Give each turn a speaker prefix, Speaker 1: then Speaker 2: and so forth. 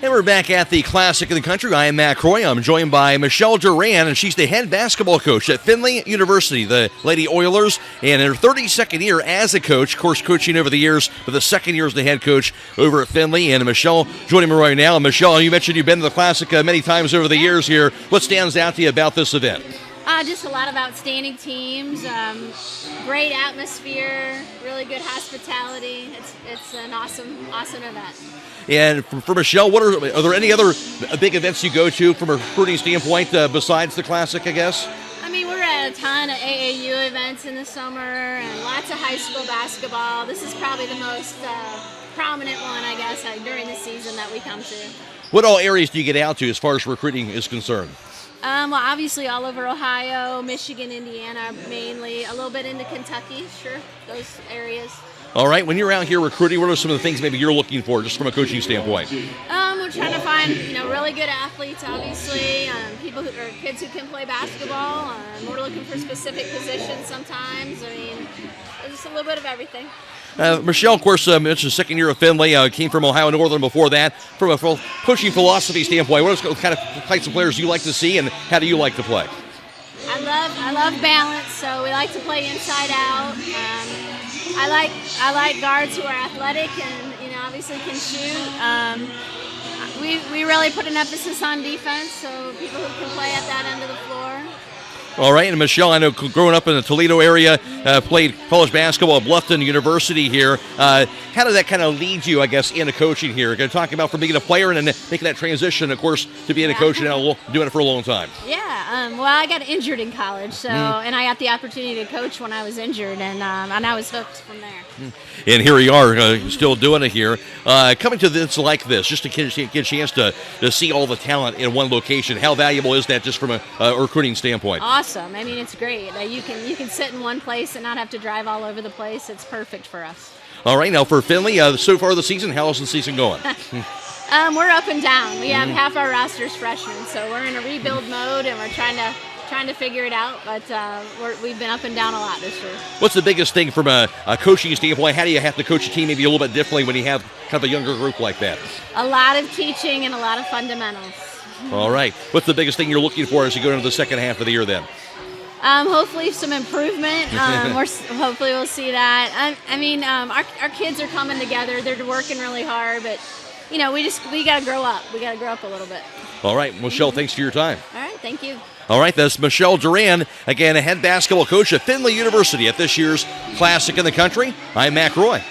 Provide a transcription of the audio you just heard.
Speaker 1: And we're back at the Classic in the Country. I am Matt Croy. I'm joined by Michelle Duran, and she's the head basketball coach at Findlay University, the Lady Oilers, and in her 32nd year as a coach, of course, coaching over the years, but the second year as the head coach over at Findlay. And Michelle joining me right now. And Michelle, you mentioned you've been to the Classic many times over the years here. What stands out to you about this event?
Speaker 2: Just a lot of outstanding teams, great atmosphere, really good hospitality. It's an awesome event.
Speaker 1: And for Michelle, are there any other big events you go to from a recruiting standpoint besides the Classic, I guess?
Speaker 2: I mean, we're at a ton of AAU events in the summer and lots of high school basketball. This is probably the most prominent one, I guess, during the season that we come to.
Speaker 1: What all areas do you get out to as far as recruiting is concerned?
Speaker 2: Well, obviously all over Ohio, Michigan, Indiana mainly, a little bit into Kentucky, sure, those areas.
Speaker 1: All right, when you're out here recruiting, what are some of the things maybe you're looking for just from a coaching standpoint?
Speaker 2: We're trying to find, really good athletes, obviously, people or kids who can play basketball. We're looking for specific positions sometimes. I mean, just a little bit of everything.
Speaker 1: Michelle, of course, mentioned second year of Findlay, came from Ohio Northern before that. From a coaching philosophy standpoint, what kind of types of players do you like to see, and how do you like to play?
Speaker 2: I love balance, so we like to play inside out. I like guards who are athletic and obviously can shoot. We really put an emphasis on defense, so people who can play at that end of the floor.
Speaker 1: All right, and Michelle, I know growing up in the Toledo area, played college basketball at Bluffton University here. How did that kind of lead you, I guess, into coaching here? Going to talk about from being a player and then making that transition, of course, to being a coach and now doing it for a long time.
Speaker 2: Yeah, well, I got injured in college, so and I got the opportunity to coach when I was injured, and I was hooked from there.
Speaker 1: And here we are, still doing it here. Coming to this like this, just to get a chance to see all the talent in one location. How valuable is that just from a recruiting standpoint?
Speaker 2: Awesome. I mean, it's great. You can sit in one place and not have to drive all over the place. It's perfect for us.
Speaker 1: All right, now for Findlay, so far the season, how's the season going?
Speaker 2: We're up and down. We have half our roster's freshmen, so we're in a rebuild mode, and we're trying to figure it out, but we've been up and down a lot this year.
Speaker 1: What's the biggest thing from a coaching standpoint? How do you have to coach a team maybe a little bit differently when you have kind of a younger group like that? A
Speaker 2: lot of teaching and a lot of fundamentals.
Speaker 1: All right. What's the biggest thing you're looking for as you go into the second half of the year then?
Speaker 2: Hopefully some improvement. Hopefully we'll see that. Our kids are coming together. They're working really hard, but we got to grow up. We got to grow up a little bit.
Speaker 1: All right, Michelle, thanks for your time.
Speaker 2: All right, thank you.
Speaker 1: All right, that's Michelle Duran, again, a head basketball coach at Findlay University at this year's Classic in the Country. I'm Matt Croy.